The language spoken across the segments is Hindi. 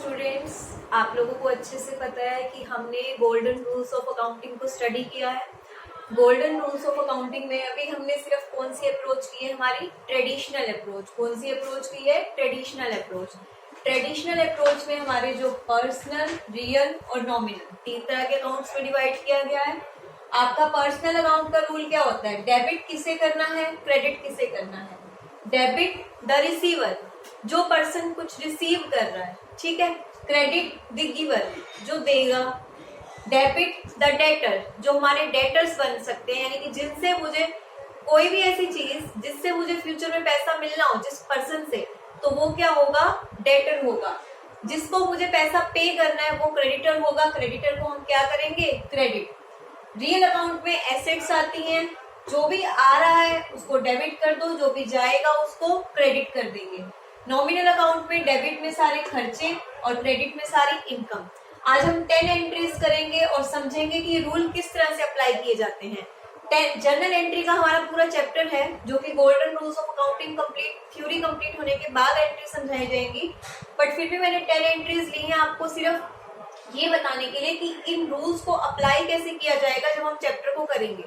स्टूडेंट्स, आप लोगों को अच्छे से पता है कि हमने गोल्डन रूल्स ऑफ अकाउंटिंग को स्टडी किया है। गोल्डन रूल्स ऑफ अकाउंटिंग में अभी हमने सिर्फ कौन सी अप्रोच की है, हमारी ट्रेडिशनल अप्रोच। कौन सी अप्रोच की है? Traditional approach. ट्रेडिशनल अप्रोच में हमारे जो पर्सनल, रियल और नॉमिनल, तीन तरह के अकाउंट्स में डिवाइड किया गया है। आपका पर्सनल अकाउंट का रूल क्या होता है? डेबिट किसे करना है, क्रेडिट किसे करना है? डेबिट द रिसीवर, जो पर्सन कुछ रिसीव कर रहा है, ठीक है। क्रेडिट द गिवर, जो देगा। डेबिट द डेटर, जो हमारे डेटर्स बन सकते हैं, यानी कि जिनसे मुझे कोई भी ऐसी चीज जिससे मुझे फ्यूचर में पैसा मिलना हो जिस पर्सन से, तो वो क्या होगा? डेटर होगा। जिसको मुझे पैसा पे करना है वो क्रेडिटर होगा। क्रेडिटर को हम क्या करेंगे? क्रेडिट। रियल अकाउंट में एसेट्स आती हैं, जो भी आ रहा है उसको डेबिट कर दो, जो भी जाएगा उसको क्रेडिट कर देंगे। नॉमिनल अकाउंट में डेबिट में सारे खर्चे और क्रेडिट में सारी इनकम। आज हम 10 एंट्रीज करेंगे और समझेंगे कि ये रूल किस तरह से अप्लाई किए जाते हैं। जर्नल एंट्री का हमारा पूरा चैप्टर है, जो कि golden rules of accounting theory complete होने के बाद एंट्री समझाई जाएंगी। बट फिर भी मैंने 10 एंट्रीज ली हैं आपको सिर्फ ये बताने के लिए कि इन रूल्स को अप्लाई कैसे किया जाएगा जब हम चैप्टर को करेंगे।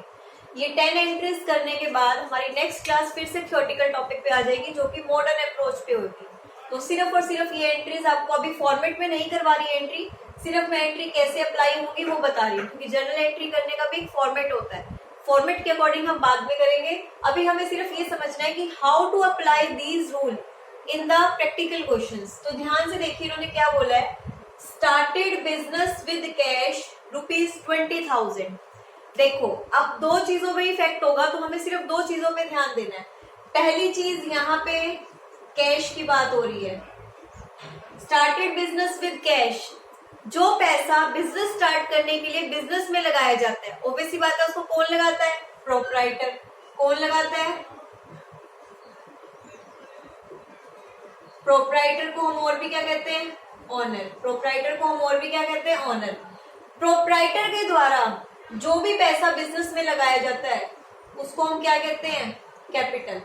ये 10 एंट्रीज करने के बाद हमारी नेक्स्ट क्लास फिर से थ्योरेटिकल टॉपिक पे आ जाएगी, जो कि मॉडर्न अप्रोच पे होगी। तो सिर्फ और सिर्फ ये एंट्रीज आपको अभी फॉर्मेट में नहीं करवा रही एंट्री, सिर्फ मैं एंट्री कैसे अप्लाई होगी वो बता रही हूँ, क्योंकि जनरल एंट्री करने का भी एक फॉर्मेट होता है। फॉर्मेट के अकॉर्डिंग हम बाद में करेंगे। अभी हमें सिर्फ ये समझना है कि how to apply these rule in the practical questions. तो ध्यान से देखिए इन्होंने क्या बोला है। Started business with cash ₹20,000। देखो, अब दो चीजों में इफेक्ट होगा, तो हमें सिर्फ दो चीजों पे ध्यान देना है। पहली चीज, यहाँ पे कैश की बात हो रही है। स्टार्टेड बिजनेस विद कैश, जो पैसा बिजनेस स्टार्ट करने के लिए बिजनेस में लगाया जाता है, ऑब्वियस सी बात है उसको कौन लगाता है? प्रोप्राइटर। कौन लगाता है? प्रोप्राइटर को हम और भी क्या कहते हैं? ऑनर। प्रोप्राइटर को हम और भी क्या कहते हैं? ऑनर। प्रोप्राइटर के द्वारा जो भी पैसा बिजनेस में लगाया जाता है उसको हम क्या कहते हैं? कैपिटल।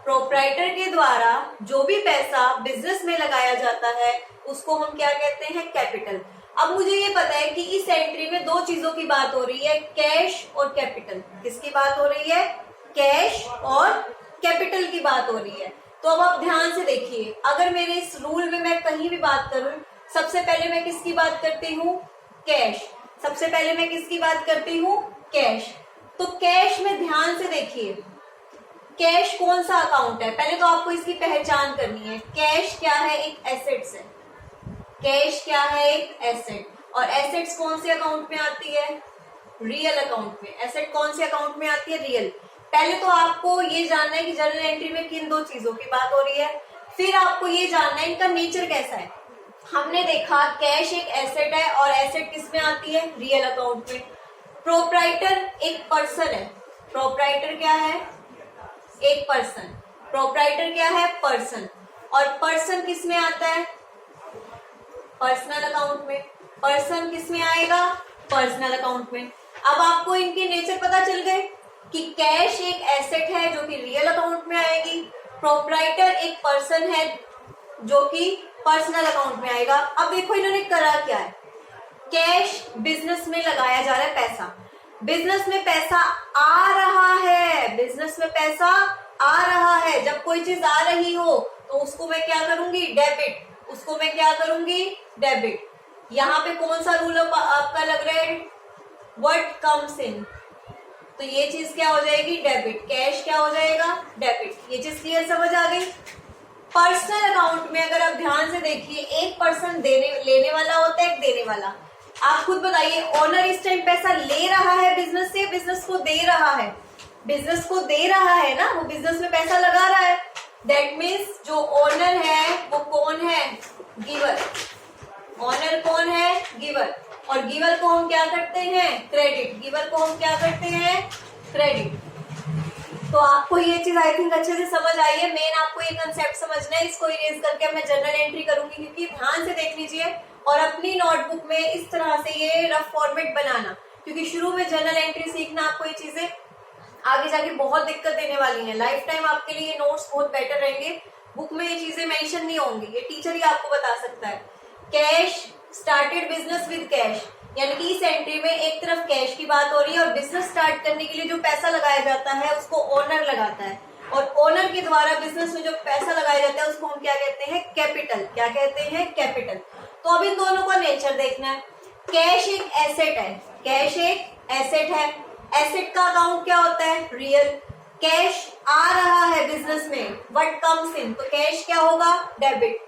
प्रोप्राइटर के द्वारा जो भी पैसा बिजनेस में लगाया जाता है उसको हम क्या कहते हैं? कैपिटल। अब मुझे ये पता है कि इस एंट्री में दो चीजों की बात हो रही है, कैश और कैपिटल। किसकी बात हो रही है? कैश और कैपिटल की बात हो रही है। तो अब आप ध्यान से देखिए, अगर मेरे इस रूल में मैं कहीं भी बात करूं, सबसे पहले मैं किसकी बात करती हूँ? कैश। सबसे पहले मैं किसकी बात करती हूँ? कैश। तो कैश में ध्यान से देखिए, कैश कौन सा अकाउंट है? पहले तो आपको इसकी पहचान करनी है। कैश क्या है? एक एसेट्स है। कैश क्या है? एक एसेट। और एसेट्स कौन से अकाउंट में आती है? रियल अकाउंट में। एसेट कौन से अकाउंट में आती है? रियल। पहले तो आपको ये जानना है कि जर्नल एंट्री में किन दो चीजों की बात हो रही है, फिर आपको ये जानना है इनका नेचर कैसा है। हमने देखा कैश एक एसेट है और एसेट किस में आती है? रियल अकाउंट में। प्रोप्राइटर एक पर्सन है। प्रोप्राइटर क्या है? एक पर्सन। प्रोप्राइटर क्या है? पर्सन। और पर्सन किस में आता है? पर्सनल अकाउंट में। पर्सन किस में आएगा? पर्सनल अकाउंट में। अब आपको इनके नेचर पता चल गए कि कैश एक एसेट है जो कि रियल अकाउंट में आएगी, प्रोप्राइटर एक पर्सन है जो कि पर्सनल अकाउंट में आएगा। अब देखो इन्होंने करा क्या है। कैश बिजनेस में लगाया जा रहा है पैसा, बिजनेस में पैसा आ रहा है, बिजनेस में पैसा आ रहा है। जब कोई चीज आ रही हो तो उसको मैं क्या करूंगी? डेबिट। उसको मैं क्या करूंगी? डेबिट। यहाँ पे कौन सा रूल आपका लग रहा है? व्हाट कम्स इन, तो ये चीज क्या हो जाएगी? डेबिट। कैश क्या हो जाएगा? डेबिट। ये चीज क्लियर समझ आ गई। पर्सनल अकाउंट में अगर आप ध्यान से देखिए, एक पर्सन लेने वाला होता है, एक देने वाला। आप खुद बताइए, ओनर इस टाइम पैसा ले रहा है बिजनेस से, बिजनेस को दे रहा है? बिजनेस को दे रहा है ना, वो बिजनेस में पैसा लगा रहा है। दैट मीन्स जो ओनर है वो कौन है? गिवर। ओनर कौन है? गिवर। और गिवर को हम क्या करते हैं? क्रेडिट। गिवर को हम क्या करते हैं? क्रेडिट। तो आपको ये चीज आई थिंक अच्छे से समझ आई है। मेन आपको ये कंसेप्ट समझना है। इसको इरेज करके मैं जर्नल एंट्री करूंगी, क्योंकि ध्यान से देख लीजिए और अपनी नोटबुक में इस तरह से ये रफ फॉर्मेट बनाना, क्योंकि शुरू में जर्नल एंट्री सीखना आपको ये चीजें आगे जाके बहुत दिक्कत देने वाली है। लाइफ टाइम आपके लिए ये नोट्स बहुत बेटर रहेंगे। बुक में ये चीजें मेंशन नहीं होंगी, ये टीचर ही आपको बता सकता है। Cash started business with cash, यानी कि इस एंट्री में एक तरफ कैश की बात हो रही है और बिजनेस स्टार्ट करने के लिए जो पैसा लगाया जाता है उसको ओनर लगाता है, और ओनर के द्वारा बिजनेस में जो पैसा लगाया जाता है उसको हम क्या कहते हैं? कैपिटल। क्या कहते हैं? कैपिटल। तो अब इन दोनों का नेचर देखना है। कैश एक एसेट है, कैश एक एसेट है। एसेट का अकाउंट क्या होता है? रियल। कैश आ रहा है बिजनेस में, व्हाट कम्स इन, तो कैश क्या होगा? डेबिट।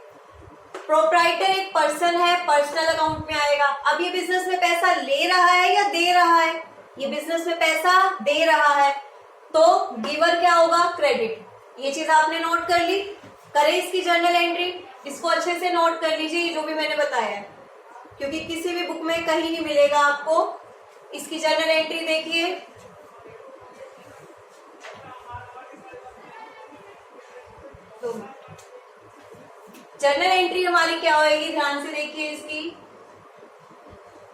प्रोप्राइटर एक पर्सन है, पर्सनल अकाउंट में आएगा। अब ये बिजनेस में पैसा ले रहा है या दे रहा है? ये बिजनेस में पैसा दे रहा है, तो गिवर क्या होगा? क्रेडिट। ये चीज आपने नोट कर ली। करें इसकी जर्नल एंट्री, इसको अच्छे से नोट कर लीजिए जो भी मैंने बताया है, क्योंकि किसी भी बुक में कहीं नहीं मिलेगा आपको। इसकी जर्नल एंट्री देखिए। तो जर्नल एंट्री हमारी क्या होगी? ध्यान से देखिए इसकी।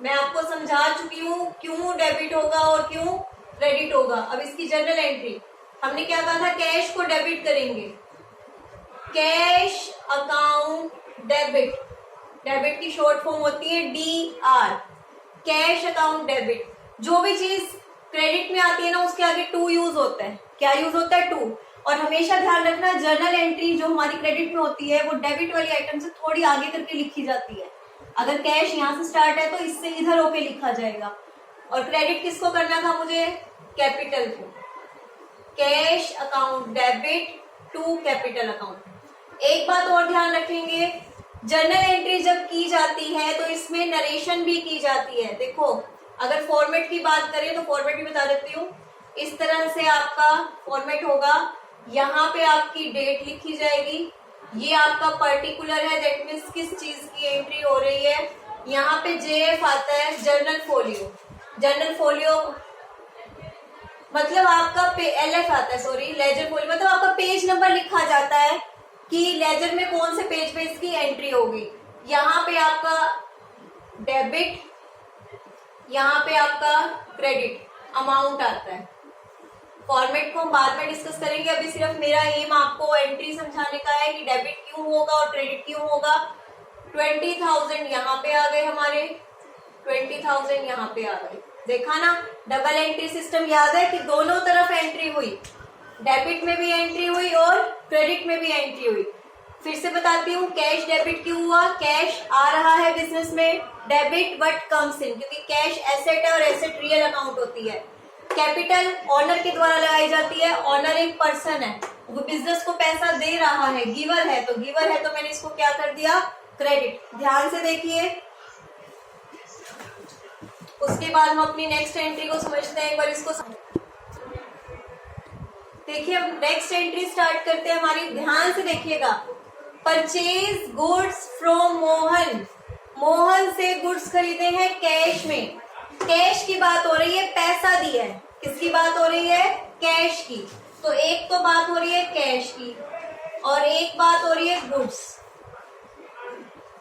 मैं आपको समझा चुकी हूँ क्यों डेबिट होगा और क्यों क्रेडिट होगा। अब इसकी जर्नल एंट्री हमने क्या कहा था? कैश को डेबिट करेंगे। कैश अकाउंट डेबिट, डेबिट की शॉर्ट फॉर्म होती है DR, कैश अकाउंट डेबिट। जो भी चीज क्रेडिट में आती है ना उसके आगे टू यूज होता है। क्या यूज होता है? टू। और हमेशा ध्यान रखना जर्नल एंट्री जो हमारी क्रेडिट में होती है वो डेबिट वाली आइटम से थोड़ी आगे करके लिखी जाती है। अगर कैश यहाँ से स्टार्ट है तो इससे इधर होके लिखा जाएगा। और क्रेडिट किसको करना था मुझे? कैपिटल को। Cash account debit to capital account. एक बात और ध्यान रखेंगे, जर्नल एंट्री जब की जाती है तो इसमें नरेशन भी की जाती है। देखो अगर फॉर्मेट की बात करें तो फॉर्मेट भी बता देती हूँ। इस तरह से आपका फॉर्मेट होगा। यहाँ पे आपकी डेट लिखी जाएगी, ये आपका पर्टिकुलर है, दैट मीन्स किस चीज की एंट्री हो रही है। यहाँ पे JF आता है, जर्नल फोलियो। जर्नल फोलियो मतलब आपका LF आता है, सॉरी लेजर फोलियो मतलब आपका पेज नंबर लिखा जाता है कि लेजर में कौन से पेज पे इसकी एंट्री होगी। यहाँ पे आपका डेबिट, यहाँ पे आपका क्रेडिट अमाउंट आता है। फॉर्मेट को हम बाद में डिस्कस करेंगे, अभी सिर्फ मेरा एम आपको एंट्री समझाने का है कि डेबिट क्यों होगा और क्रेडिट क्यों होगा। 20,000 यहाँ पे आ गए हमारे, 20,000 यहाँ पे आ गए। देखा ना, डबल एंट्री सिस्टम याद है कि दोनों तरफ एंट्री हुई, डेबिट में भी एंट्री हुई और क्रेडिट में भी एंट्री हुई। फिर से बताती हूँ, कैश डेबिट क्यों हुआ? कैश आ रहा है बिजनेस में, डेबिट बट कम्स इन, क्योंकि कैश एसेट है और एसेट रियल अकाउंट होती है। कैपिटल ऑनर के द्वारा लगाई जाती है। ऑनर एक पर्सन है, वो बिजनेस को पैसा दे रहा है, गिवर है, तो गिवर है तो मैंने इसको क्या कर दिया? क्रेडिट। ध्यान से देखिए। उसके बाद हम अपनी नेक्स्ट एंट्री को समझते हैं। एक बार इसको देखिए, अब नेक्स्ट एंट्री स्टार्ट करते हैं हमारी। ध्यान से देखिएगा। Purchase goods from Mohan, Mohan से गुड्स खरीदे हैं कैश में। कैश की बात हो रही है, पैसा दिया है। किसकी बात हो रही है? कैश की। तो एक तो बात हो रही है कैश की और एक बात हो रही है गुड्स।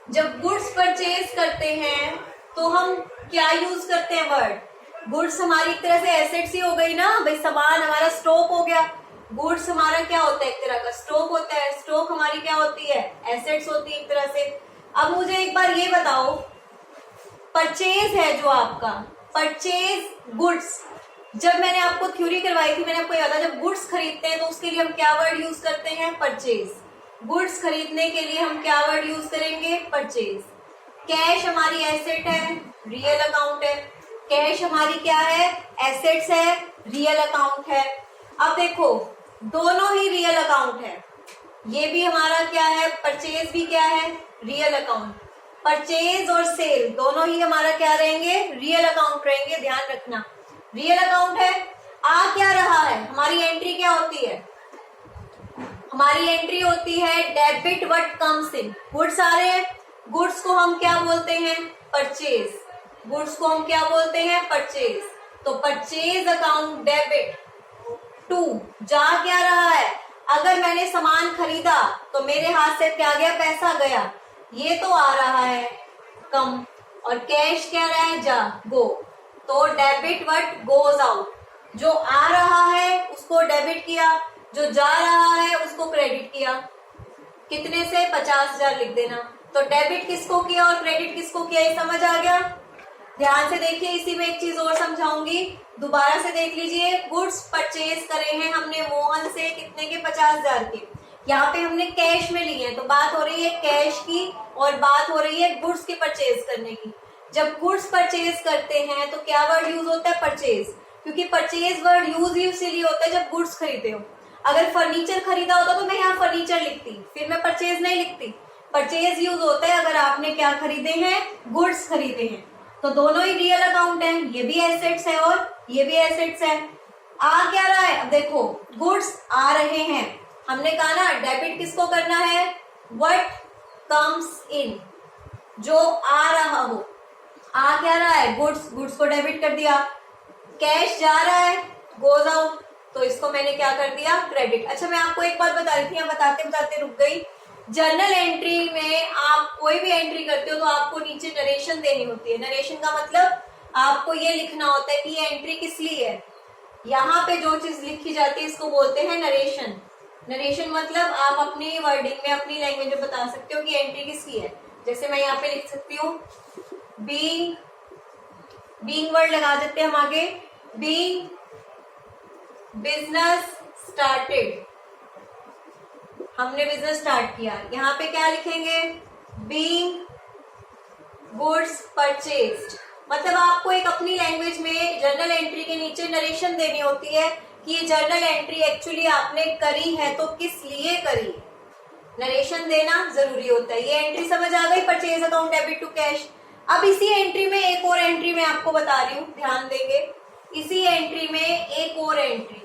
जब गुड्स परचेज करते हैं तो हम क्या यूज करते हैं वर्ड? गुड्स हमारी एक तरह से एसेट्स ही हो गई ना भाई, सामान हमारा स्टॉक हो गया। गुड्स हमारा क्या होता है? एक तरह का स्टॉक होता है। स्टॉक हमारी क्या होती है? एसेट्स होती है एक तरह से। अब मुझे एक बार ये बताओ, परचेज है जो आपका परचेज गुड्स, जब मैंने आपको थ्योरी करवाई थी मैंने आपको याद है, जब गुड्स खरीदते हैं तो उसके लिए हम क्या वर्ड यूज करते हैं? परचेज। गुड्स खरीदने के लिए हम क्या वर्ड यूज करेंगे? परचेज। कैश हमारी एसेट है, रियल अकाउंट है। कैश हमारी क्या है? एसेट्स है, रियल अकाउंट है। अब देखो दोनों ही रियल अकाउंट है। ये भी हमारा क्या है? परचेज भी क्या है? Real account. परचेज और सेल दोनों ही हमारा क्या रहेंगे? रियल अकाउंट रहेंगे। ध्यान रखना, रियल अकाउंट है। आ क्या रहा है? हमारी एंट्री क्या होती है? हमारी एंट्री होती है debit what comes in. Goods आ रहे हैं, गुड्स को हम क्या बोलते हैं? परचेज। गुड्स को हम क्या बोलते हैं? परचेज। तो परचेज अकाउंट डेबिट टू, जा क्या रहा है? अगर मैंने सामान खरीदा तो मेरे हाथ से क्या गया? पैसा गया। ये तो आ रहा है कम, और कैश क्या रहा है? जा, गो। तो डेबिट व्हाट गोज आउट, जो आ रहा है उसको डेबिट किया, जो जा रहा है उसको क्रेडिट किया। कितने से? 50,000 लिख देना। तो डेबिट किसको किया और क्रेडिट किसको किया, ये समझ आ गया। ध्यान से देखिए, इसी में एक चीज और समझाऊंगी, दोबारा से देख लीजिए। गुड्स परचेज करे हैं हमने मोहन से, कितने के, 50,000 के। यहाँ पे हमने कैश में लिए हैं, तो बात हो रही है कैश की और बात हो रही है गुड्स के परचेज करने की। जब गुड्स परचेज करते हैं तो क्या वर्ड यूज होता है, परचेज, क्योंकि परचेज वर्ड यूज ही इसीलिए होता है जब गुड्स खरीदते हो। अगर फर्नीचर खरीदा होता तो मैं यहाँ फर्नीचर लिखती, फिर मैं परचेज नहीं लिखती। परचेज यूज होता है अगर आपने क्या खरीदे हैं, गुड्स खरीदे हैं। तो दोनों ही रियल अकाउंट है, ये भी एसेट्स है और ये भी एसेट्स है। आ क्या रहा है, अब देखो गुड्स आ रहे हैं, हमने कहा ना डेबिट किसको करना है, व्हाट कम्स इन, जो आ रहा हो। आ क्या रहा है, गुड्स, गुड्स को डेबिट कर दिया। कैश जा रहा है, गोज आउट, तो इसको मैंने क्या कर दिया, क्रेडिट। अच्छा मैं आपको एक बात बता रही थी, बताते बताते रुक गई। जर्नल एंट्री में आप कोई भी एंट्री करते हो तो आपको नीचे नरेशन देनी होती है। नरेशन का मतलब आपको ये लिखना होता है कि ये एंट्री किस लिए है। यहाँ पे जो चीज लिखी जाती है इसको बोलते हैं नरेशन। नरेशन मतलब आप अपनी वर्डिंग में, अपनी लैंग्वेज में बता सकते हो कि एंट्री किसकी है। जैसे मैं यहाँ पे लिख सकती हूँ बीइंग, बीइंग वर्ड लगा देते हैं हम आगे, बीइंग बिजनेस स्टार्टेड, हमने बिजनेस स्टार्ट किया। यहाँ पे क्या लिखेंगे, बीइंग गुड्स परचेज्ड, मतलब आपको एक अपनी लैंग्वेज में जर्नल एंट्री के नीचे नरेशन देनी होती है कि ये जर्नल एंट्री एक्चुअली आपने करी है तो किस लिए करी है। नरेशन देना जरूरी होता है। ये एंट्री समझ आ गई, purchase account debit to cash. अब इसी एंट्री में एक और एंट्री मैं आपको बता रही हूँ, ध्यान देंगे। इसी एंट्री में एक और एंट्री,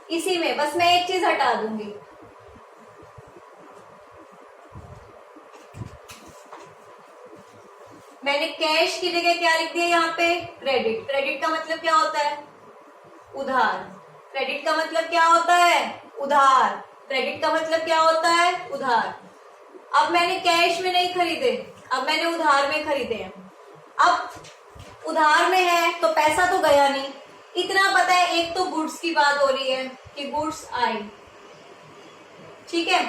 इसी में बस मैं एक चीज हटा दूंगी, मैंने कैश की जगह क्या लिख दिया यहाँ पे, क्रेडिट। क्रेडिट का मतलब क्या होता है, उधार। क्रेडिट का मतलब क्या होता है, उधार। क्रेडिट का मतलब क्या होता है, उधार। अब मैंने कैश में नहीं खरीदे, अब मैंने उधार में खरीदे हैं। अब उधार में है तो पैसा तो गया नहीं, इतना पता है। एक तो गुड्स की बात हो रही है कि गुड्स आई, ठीक है,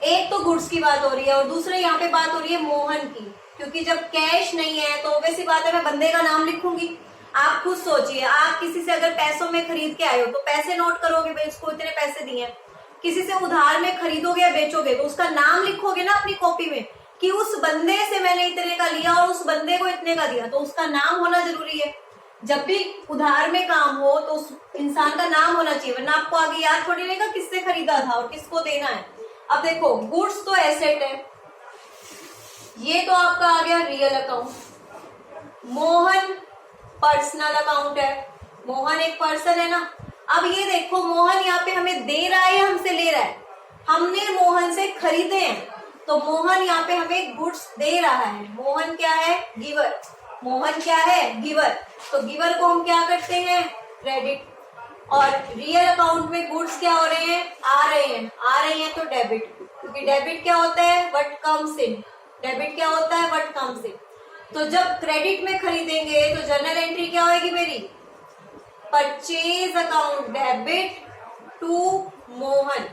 एक तो गुड्स की बात हो रही है और दूसरे यहाँ पे बात हो रही है मोहन की, क्योंकि जब कैश नहीं है तो ऑब्वियस बात है मैं बंदे का नाम लिखूंगी। आप खुद सोचिए, आप किसी से अगर पैसों में खरीद के आए हो तो पैसे नोट करोगे, भाई इसको इतने पैसे दिए। किसी से उधार में खरीदोगे या बेचोगे तो उसका नाम लिखोगे ना अपनी कॉपी में कि उस बंदे से मैंने इतने का लिया और उस बंदे को इतने का दिया, तो उसका नाम होना जरूरी है। जब भी उधार में काम हो तो उस इंसान का नाम होना चाहिए, वरना आपको आगे याद थोड़ी रहेगा किससे खरीदा था और किसको देना है। अब देखो गुड्स तो एसेट है, ये तो आपका आ गया real account. Mohan personal account है, मोहन एक पर्सन है ना। अब ये देखो मोहन यहाँ पे हमें दे रहा है या हमसे ले रहा है, हमने मोहन से खरीदे हैं तो मोहन यहाँ पे हमें गुड्स दे रहा है। मोहन क्या है, गिवर। मोहन क्या है, गिवर। तो गिवर को हम क्या करते हैं, क्रेडिट। और रियल अकाउंट में गुड्स क्या हो रहे हैं, आ रहे हैं, आ रहे हैं तो डेबिट, क्योंकि डेबिट क्या होता है, व्हाट कम्स इन। डेबिट क्या होता है, व्हाट कम्स इन। तो जब क्रेडिट में खरीदेंगे तो जर्नल एंट्री क्या होगी मेरी, purchase account debit to Mohan,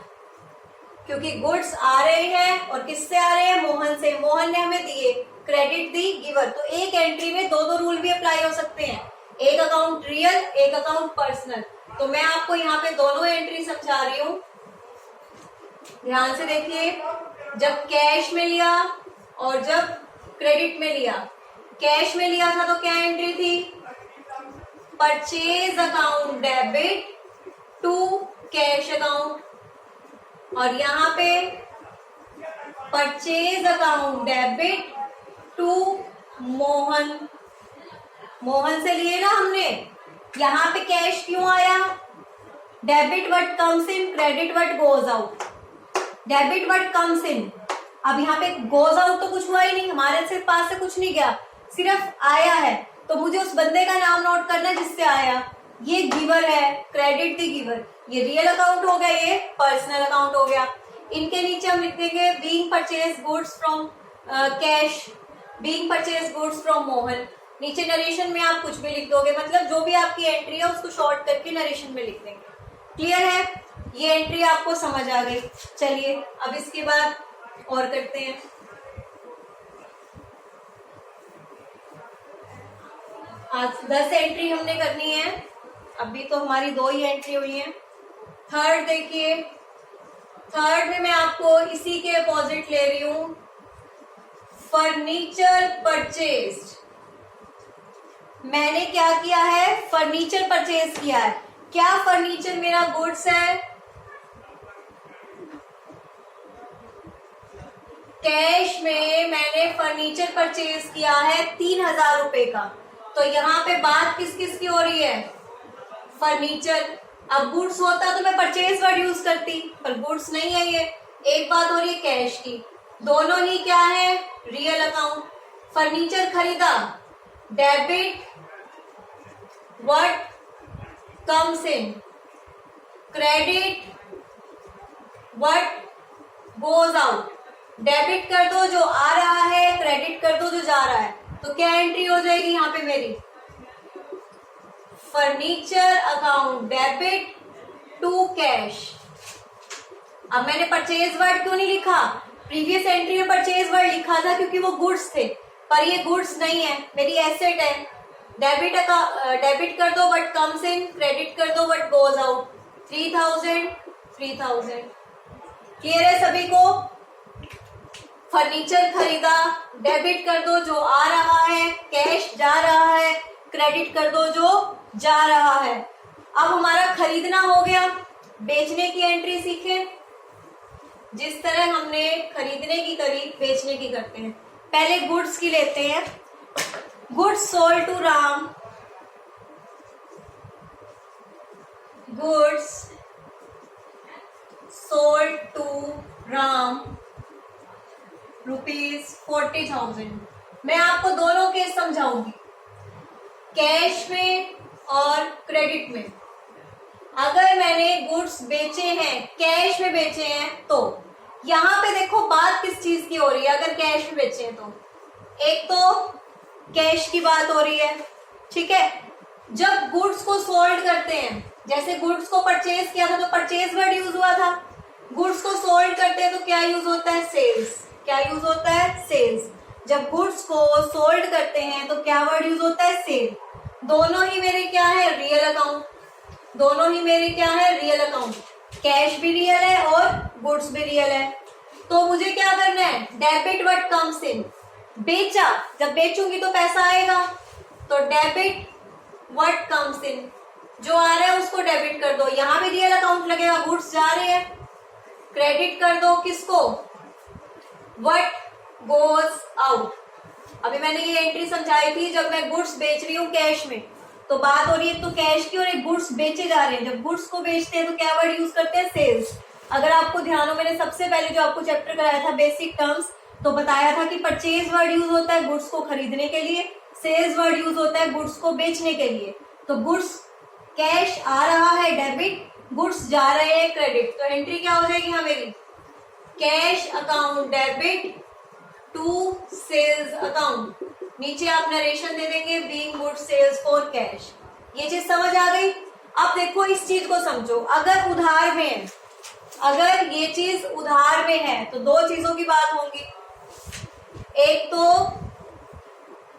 क्योंकि गुड्स आ रहे हैं और किससे आ रहे हैं, मोहन से। मोहन ने हमें दिए, क्रेडिट दी गिवर। तो एक एंट्री में दो दो रूल भी अप्लाई हो सकते हैं, एक अकाउंट रियल, एक अकाउंट पर्सनल। तो मैं आपको यहाँ पे दोनों एंट्री समझा रही हूँ, ध्यान से देखिए। जब कैश में लिया और जब क्रेडिट में लिया, कैश में लिया था तो क्या एंट्री थी, purchase account debit to cash account, और यहाँ पे purchase account debit to Mohan. Mohan से लिए ना हमने, यहाँ पे कैश क्यों आया, debit what comes in, credit what goes out. Debit what comes in, अब यहाँ पे गोज आउट तो कुछ हुआ ही नहीं, हमारे सिर्फ पास से कुछ नहीं गया, सिर्फ आया है। तो मुझे उस बंदे का नाम नोट करना है जिससे आया। ये गिवर है, क्रेडिट दी गिवर, ये रियल अकाउंट हो गया, ये पर्सनल अकाउंट हो गया। इनके नीचे हम लिख देंगे being purchase goods from cash, being purchase goods from Mohan. नीचे नरेशन में आप कुछ भी लिख दोगे, मतलब जो भी आपकी एंट्री है उसको शॉर्ट करके नरेशन में लिख देंगे। क्लियर है, ये एंट्री आपको समझ आ गई। चलिए अब इसके बाद और करते हैं। आज 10 एंट्री हमने करनी है, अभी तो हमारी 2 ही एंट्री हुई है। थर्ड देखिए, थर्ड में मैं आपको इसी के अपोजिट ले रही हूं, फर्नीचर परचेज। मैंने क्या किया है, फर्नीचर परचेज किया है। क्या फर्नीचर मेरा गुड्स है? कैश में मैंने फर्नीचर परचेज किया है 3000 रुपए का। तो यहाँ पे बात किस किस की हो रही है? फर्नीचर। अब गुड्स होता तो मैं परचेज वर्ड यूज करती, पर गुड्स नहीं है ये। एक बात हो रही है कैश की, दोनों ही क्या है? Real account. फर्नीचर खरीदा, debit what comes in, credit what goes out. Debit कर दो जो आ रहा है, क्रेडिट कर दो जो जा रहा है। तो क्या एंट्री हो जाएगी यहाँ पे मेरी? Furniture account debit to cash. अब मैंने परचेज वर्ड क्यों नहीं लिखा? प्रीवियस एंट्री में परचेज वर्ड लिखा था क्योंकि वो गुड्स थे, पर ये गुड्स नहीं है, मेरी एसेट है। डेबिट कर दो व्हाट कम्स इन, क्रेडिट कर दो व्हाट गोज आउट। 3000 3000। क्लियर है सभी को? फर्नीचर खरीदा, डेबिट कर दो जो आ रहा है, कैश जा रहा है, क्रेडिट कर दो जो जा रहा है। अब हमारा खरीदना हो गया, बेचने की एंट्री सीखे। जिस तरह हमने खरीदने की करी, बेचने की करते हैं। पहले गुड्स की लेते हैं। Goods sold to Ram, goods sold to Ram ₹40,000। मैं आपको दोनों केस समझाऊंगी, कैश में और क्रेडिट में। अगर मैंने गुड्स बेचे हैं, कैश में बेचे हैं, तो यहाँ पे देखो बात किस चीज की हो रही है। अगर कैश में बेचे हैं तो एक तो कैश की बात हो रही है, ठीक है। जब गुड्स को सोल्ड करते हैं, जैसे गुड्स को परचेज किया था तो परचेज वर्ड यूज हुआ था। गुड्स को सोल्ड करते हैं तो क्या यूज होता है? सेल्स। क्या यूज होता है? सेल्स। जब गुड्स को सोल्ड करते हैं तो क्या वर्ड यूज होता है? सेल। दोनों ही मेरे क्या है? Real account. दोनों ही मेरे क्या है? Real account. कैश भी रियल है और गुड्स भी रियल है। तो मुझे क्या करना है? डेबिट व्हाट कम्स इन। बेचा, जब बेचूंगी तो पैसा आएगा, तो डेबिट व्हाट कम्स इन, जो आ रहा है उसको डेबिट कर दो। यहां भी रियल अकाउंट लगेगा, गुड्स जा रहे हैं। क्रेडिट कर दो किसको? What goes out. अभी मैंने ये एंट्री समझाई थी, जब मैं गुड्स बेच रही हूँ कैश में, तो बात हो रही है तो कैश की और एक गुड्स बेचे जा रहे हैं। जब गुड्स को बेचते हैं तो क्या वर्ड यूज करते हैं? सेल्स। अगर आपको ध्यान हो, मैंने सबसे पहले जो आपको चैप्टर कराया था बेसिक टर्म्स, तो बताया था कि परचेज वर्ड यूज होता है गुड्स को खरीदने के लिए, सेल्स वर्ड यूज होता है गुड्स को बेचने के लिए। तो गुड्स, कैश आ रहा है डेबिट, गुड्स जा रहे हैं क्रेडिट। तो एंट्री क्या हो जाएगी यहाँ मेरी? Cash account debit to sales account. नीचे आप नरेशन दे देंगे, being goods sales for cash. ये चीज समझ आ गई? अब देखो इस चीज को समझो, अगर उधार में है, अगर ये चीज उधार में है तो दो चीजों की बात होगी। एक तो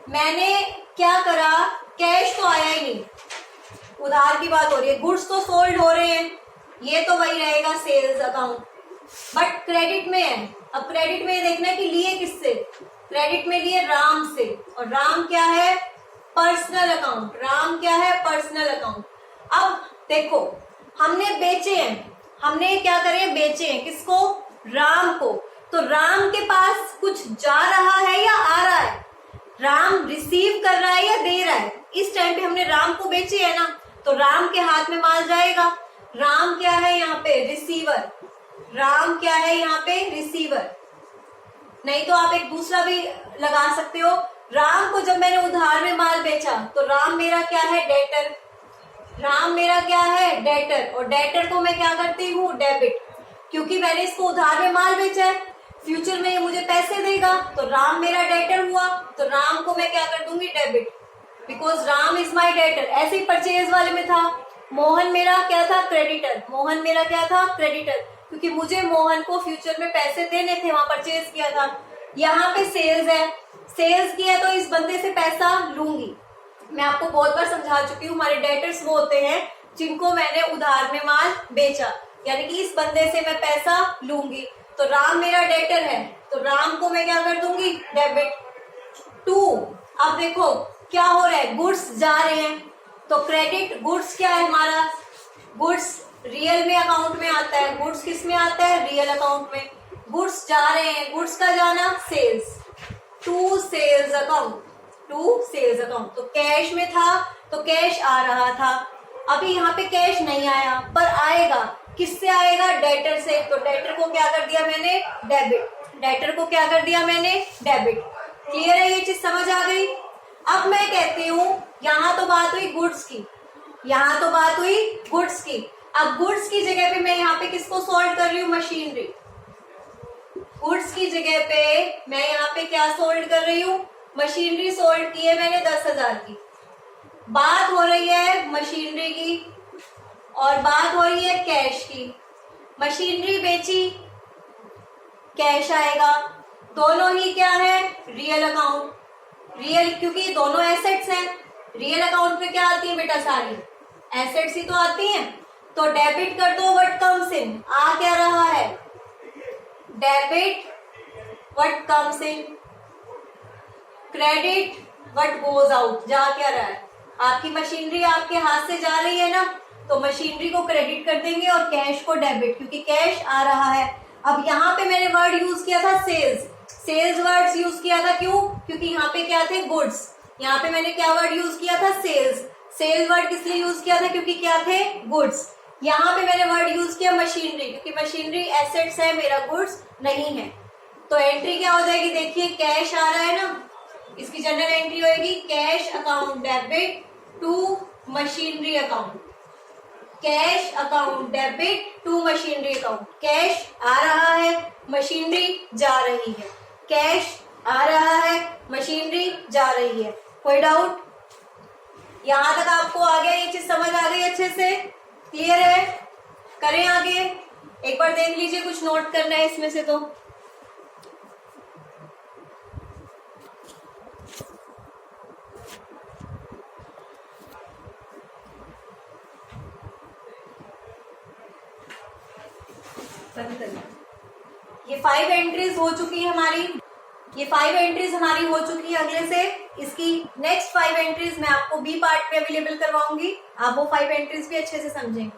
मैंने क्या करा, कैश तो आया ही नहीं, उधार की बात हो रही है। गुड्स तो सोल्ड हो रहे हैं, ये तो वही रहेगा सेल्स अकाउंट। बट क्रेडिट में है, अब क्रेडिट में देखना है कि लिए किससे? क्रेडिट में लिए राम से, और राम क्या है? Personal account. राम क्या है? Personal account. अब देखो हमने बेचे हैं, हमने क्या करे? बेचे हैं किसको? राम को। तो राम के पास कुछ जा रहा है या आ रहा है? राम रिसीव कर रहा है या दे रहा है? इस टाइम पे हमने राम को बेचे है ना, तो राम के हाथ में माल जाएगा। राम क्या है यहाँ पे? रिसीवर। राम क्या है यहाँ पे? रिसीवर। नहीं तो आप एक दूसरा भी लगा सकते हो, राम को जब मैंने उधार में माल बेचा तो राम मेरा क्या है? डेटर। राम मेरा क्या है? डेटर। और डेटर को मैं क्या करती हूँ? डेबिट, क्योंकि मैंने इसको उधार में माल बेचा है, फ्यूचर में ये मुझे पैसे देगा, तो राम मेरा डेटर हुआ, तो राम को मैं क्या कर दूंगी? Debit, because Ram is my debtor. ऐसे ही परचेज वाले में था, मोहन मेरा क्या था? क्रेडिटर। मोहन मेरा क्या था? क्रेडिटर। क्योंकि मुझे मोहन को फ्यूचर में पैसे देने थे, वहां परचेज किया था। यहाँ पे सेल्स है, सेल्स किया तो इस बंदे से पैसा लूंगी। मैं आपको बहुत बार समझा चुकी हूँ, हमारे डेटर्स वो होते हैं जिनको मैंने उधार में माल बेचा, यानी कि इस बंदे से मैं पैसा लूंगी। तो राम मेरा डेटर है, तो राम को मैं क्या कर दूंगी, डेबिट टू। अब देखो क्या हो रहा है, गुड्स जा रहे हैं, तो क्रेडिट गुड्स क्या है हमारा, गुड्स रियल में अकाउंट में आता है, गुड्स किस में आता है, रियल अकाउंट में। गुड्स जा रहे हैं, गुड्स का जाना sales, to sales account, to sales account. तो कैश में था तो कैश आ रहा था, अभी यहाँ पे कैश नहीं आया पर आएगा, किससे आएगा, डेटर से। तो डेटर को क्या कर दिया मैंने, डेबिट, डेटर को क्या कर दिया मैंने, डेबिट। क्लियर है, ये चीज समझ आ गई। अब मैं कहती हूँ यहाँ तो बात हुई गुड्स की, यहाँ तो बात हुई गुड्स की। अब गुड्स की जगह पे मैं यहाँ पे किसको सोल्ड कर रही हूँ, मशीनरी। गुड्स की जगह पे मैं यहाँ पे क्या सोल्ड कर रही हूँ, मशीनरी सोल्ड की है मैंने 10,000 की। बात हो रही है मशीनरी की और बात हो रही है कैश की। मशीनरी बेची, कैश आएगा, दोनों ही क्या है, रियल अकाउंट। रियल क्योंकि दोनों एसेट्स हैं, रियल अकाउंट में क्या आती है बेटा, सारी एसेट्स ही तो आती हैं। तो डेबिट कर दो व्हाट कम्स इन, आ क्या रहा है, debit what comes in, credit what goes out, जा क्या रहा है। आपकी मशीनरी आपके हाथ से जा रही है ना, तो मशीनरी को क्रेडिट कर देंगे और कैश को डेबिट, क्योंकि कैश आ रहा है। अब यहाँ पे मैंने वर्ड यूज किया था सेल्स, सेल्स वर्ड्स यूज किया था, क्यों, क्योंकि यहाँ पे क्या थे, गुड्स। यहाँ पे मैंने क्या वर्ड यूज किया था, सेल्स। सेल्स वर्ड किस लिए यूज किया था, क्योंकि क्या थे, गुड्स। यहाँ पे मैंने वर्ड यूज किया मशीनरी, क्योंकि मशीनरी एसेट्स है, मेरा गुड्स नहीं है। तो एंट्री क्या हो जाएगी, देखिए कैश आ रहा है ना, इसकी जनरल एंट्री होगी cash account debit to machinery account, cash account debit to machinery account. Cash आ रहा है, मशीनरी जा रही है, कैश आ रहा है, मशीनरी जा रही है। कोई डाउट, यहां तक आपको आ गया, ये चीज समझ आ गई अच्छे से, क्लियर है। करें आगे, एक बार देख लीजिए, कुछ नोट करना है इसमें से तो। ये 5 एंट्रीज हो चुकी है हमारी, ये 5 एंट्रीज हमारी हो चुकी है। अगले से इसकी नेक्स्ट 5 एंट्रीज मैं आपको बी पार्ट पे अवेलेबल करवाऊंगी, आप वो 5 एंट्रीज भी अच्छे से समझेंगे।